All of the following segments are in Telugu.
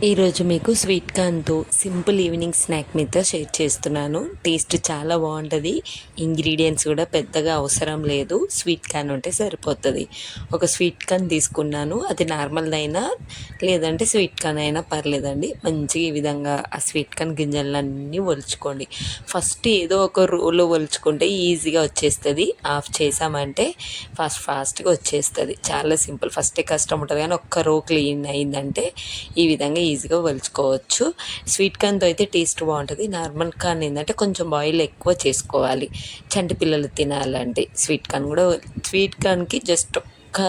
ఈరోజు మీకు స్వీట్ కార్న్తో సింపుల్ ఈవినింగ్ స్నాక్ మీతో షేర్ చేస్తున్నాను. టేస్ట్ చాలా బాగుంటుంది. ఇంగ్రీడియంట్స్ కూడా పెద్దగా అవసరం లేదు. స్వీట్ కార్న్ ఉంటే సరిపోతుంది. ఒక స్వీట్ కార్న్ తీసుకున్నాను. అది నార్మల్దైనా లేదంటే స్వీట్ కార్న్ అయినా పర్లేదండి. మంచిగా ఈ విధంగా ఆ స్వీట్ కార్న్ గింజలన్నీ ఒలుచుకోండి. ఫస్ట్ ఏదో ఒక రోలో ఒలుచుకుంటే ఈజీగా వచ్చేస్తుంది. ఆఫ్ చేసామంటే ఫాస్ట్గా వచ్చేస్తుంది. చాలా సింపుల్. ఫస్టే కష్టం ఉంటుంది కానీ ఒక్క రో క్లీన్ అయిందంటే ఈ విధంగా ఈజీగా వలుచుకోవచ్చు. స్వీట్ కార్న్తో అయితే టేస్ట్ బాగుంటుంది. నార్మల్ కార్న్ ఏంటంటే కొంచెం బాయిల్ ఎక్కువ చేసుకోవాలి. చంటి పిల్లలు తినాలంటే స్వీట్ కార్న్ కూడా స్వీట్ కార్న్కి జస్ట్ ఒక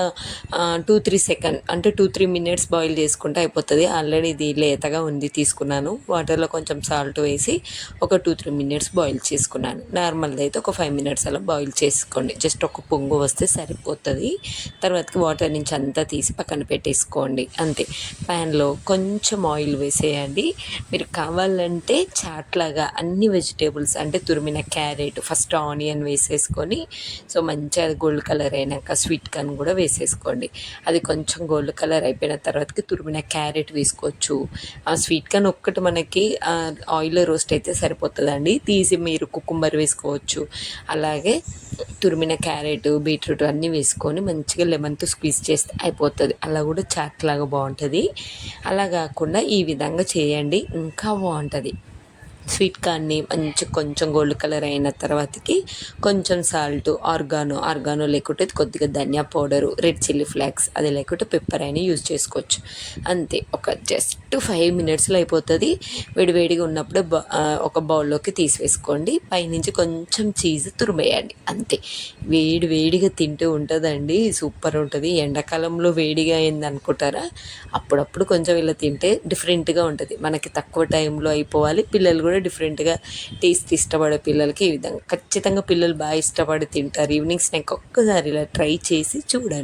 2-3 సెకండ్ అంటే 2-3 మినిట్స్ బాయిల్ చేసుకుంటే అయిపోతుంది. ఆల్రెడీ ఇది లేతగా ఉంది తీసుకున్నాను. వాటర్లో కొంచెం సాల్ట్ వేసి ఒక 2-3 మినిట్స్ బాయిల్ చేసుకున్నాను. నార్మల్ది అయితే ఒక 5 మినిట్స్ అలా బాయిల్ చేసుకోండి. జస్ట్ ఒక పొంగు వస్తే సరిపోతుంది. తర్వాతకి వాటర్ నుంచి అంతా తీసి పక్కన పెట్టేసుకోండి. అంతే. ప్యాన్లో కొంచెం ఆయిల్ వేసేయండి. మీరు కావాలంటే చాట్లాగా అన్ని వెజిటేబుల్స్ అంటే తురిమిన క్యారెట్ ఫస్ట్ ఆనియన్ వేసేసుకొని సో మంచిగా గోల్డ్ కలర్ అయినాక స్వీట్ కార్న్ కూడా వేసేసుకోండి. అది కొంచెం గోల్డ్ కలర్ అయిపోయిన తర్వాతకి తురిమిన క్యారెట్ వేసుకోవచ్చు. ఆ స్వీట్ కార్న్ ఒక్కటి మనకి ఆయిల్లో రోస్ట్ అయితే సరిపోతుందండి. తీసి మీరు కుకుంబర్ వేసుకోవచ్చు. అలాగే తురిమిన క్యారెట్ బీట్రూట్ అన్నీ వేసుకొని మంచిగా లెమన్తో స్క్వీజ్ చేస్తే అయిపోతుంది. అలా కూడా చాట్ లాగా బాగుంటుంది. అలా కాకుండా ఈ విధంగా చేయండి, ఇంకా బాగుంటుంది. స్వీట్ కార్న్ని మంచి కొంచెం గోల్డ్ కలర్ అయిన తర్వాతకి కొంచెం సాల్ట్ ఆర్గానో లేకుంటే కొద్దిగా ధనియా పౌడరు రెడ్ చిల్లీ ఫ్లేక్స్ అది లేకుంటే పెప్పర్ అయినా యూజ్ చేసుకోవచ్చు. అంతే. ఒక జస్ట్ 5 మినిట్స్లో అయిపోతుంది. వేడివేడిగా ఉన్నప్పుడే ఒక బౌల్లోకి తీసివేసుకోండి. పైనుంచి కొంచెం చీజ్ తురిమేయండి. అంతే. వేడిగా తింటూ ఉంటుందండి. సూపర్ ఉంటుంది. ఎండాకాలంలో వేడిగా అయింది అనుకుంటారా, అప్పుడప్పుడు కొంచెం ఇలా తింటే డిఫరెంట్గా ఉంటుంది. మనకి తక్కువ టైంలో అయిపోవాలి. పిల్లలు కూడా డిఫరెంట్గా టేస్ట్ ఇష్టపడే పిల్లలకి ఈ విధంగా ఖచ్చితంగా పిల్లలు బాగా ఇష్టపడి తింటారు. ఈవినింగ్ స్నాక్ ఒక్కసారి ఇలా ట్రై చేసి చూడండి.